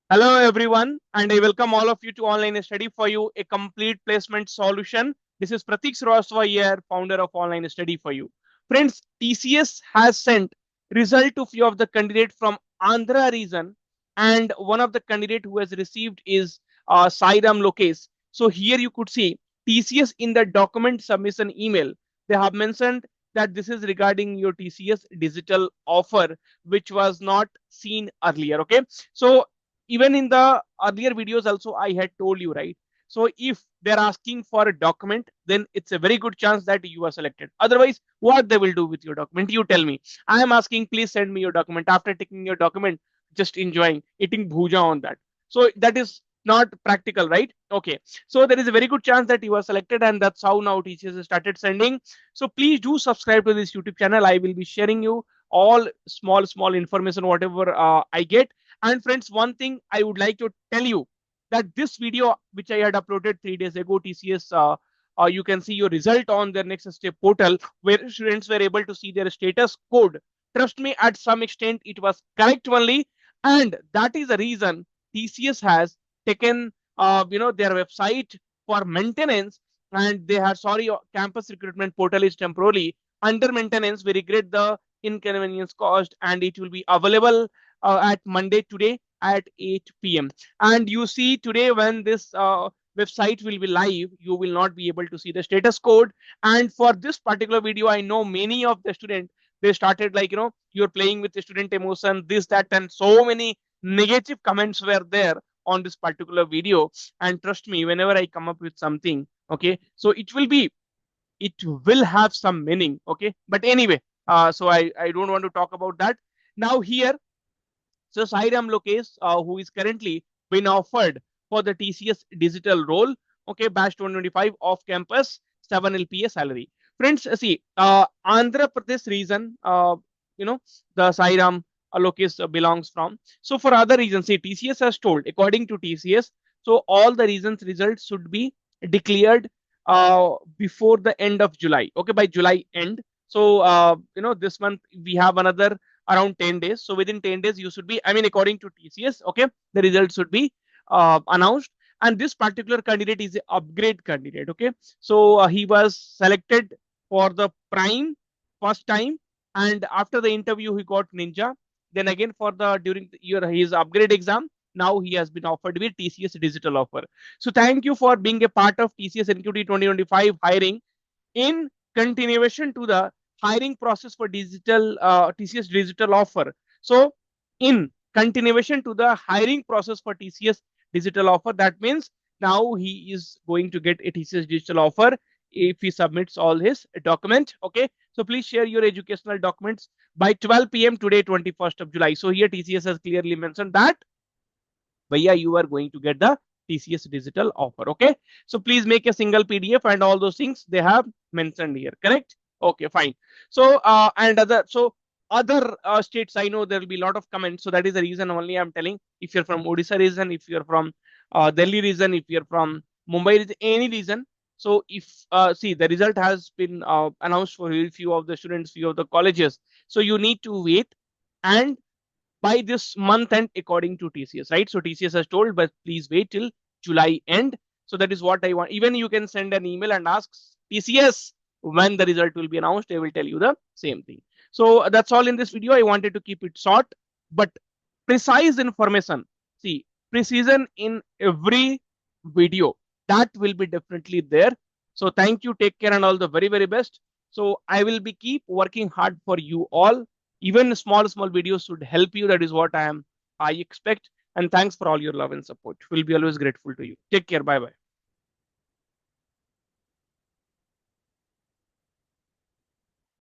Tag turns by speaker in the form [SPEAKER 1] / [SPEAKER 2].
[SPEAKER 1] Hello everyone, and I welcome all of you to Online Study for You, a complete placement solution. This is Pratik Srivastava here, founder of Online Study for You. Friends, TCS has sent result to few of the candidate from Andhra region, and one of the candidate who has received is Sairam Lokesh. So here you could see TCS in the document submission email. They have mentioned that this is regarding your TCS digital offer, which was not seen earlier. Okay, so even in the earlier videos also I had told you, right? So if they're asking for a document, then it's a very good chance that you are selected. Otherwise, what they will do with your document, you tell me. I am asking, please send me your document. After taking your document, just enjoying eating bhuja on that. So that is not practical, right? Okay, so there is a very good chance that you are selected, and that's how now teachers has started sending. So please do subscribe to this YouTube channel. I will be sharing you all small information whatever I get. And friends, one thing I would like to tell you, that this video which I had uploaded 3 days ago, TCS, you can see your result on their next step portal where students were able to see their status code. Trust me, at some extent it was correct only, and that is the reason TCS has taken their website for maintenance, and they have, sorry, campus recruitment portal is temporarily under maintenance. We regret the inconvenience caused, and it will be available at Monday today at 8 p.m. And you see today when this website will be live, you will not be able to see the status code. And for this particular video, I know many of the students, they started like, you're playing with the student emotion, this, that, and so many negative comments were there on this particular video. And trust me, whenever I come up with something, okay, so it will have some meaning. Okay, but anyway, so I don't want to talk about that now here. So Sairam Lokesh, who is currently been offered for the TCS digital role, okay, batch 2025 off campus, 7 LPA salary. Friends, see, Andhra Pradesh region, the Sairam Lokesh belongs from. So for other regions, see, TCS has told, according to TCS, so all the regions results should be declared before the end of July. Okay, by July end. So this month we have another around 10 days. So within 10 days, you should be, I mean, according to TCS, okay, the results should be announced. And this particular candidate is an upgrade candidate. Okay, so he was selected for the prime first time, and after the interview, he got ninja. Then again, for the during the year his upgrade exam, now he has been offered with TCS digital offer. So thank you for being a part of TCS NQT 2025 hiring. In continuation to the hiring process for digital TCS digital offer. So in continuation to the hiring process for TCS digital offer, that means now he is going to get a TCS digital offer if he submits all his document. Okay, so please share your educational documents by 12 p.m. today, 21st of July. So here TCS has clearly mentioned that Bhaiya, you are going to get the TCS digital offer. Okay, so please make a single PDF and all those things they have mentioned here. Correct? Okay, fine. So and other states, I know there will be a lot of comments. So that is the reason only I'm telling. If you're from Odisha region, if you're from Delhi region, if you're from Mumbai region, any region. So if see, the result has been announced for few of the students, few of the colleges. So you need to wait and by this month end according to TCS, right? So TCS has told, but please wait till July end. So that is what I want. Even you can send an email and ask TCS when the result will be announced. They will tell you the same thing. So that's all in this video. I wanted to keep it short, but precise information. See, precision in every video that will be definitely there. So thank you. Take care and all the very, very best. So I will be keep working hard for you all. Even small videos should help you. That is what I expect. And thanks for all your love and support. We'll be always grateful to you. Take care. Bye bye.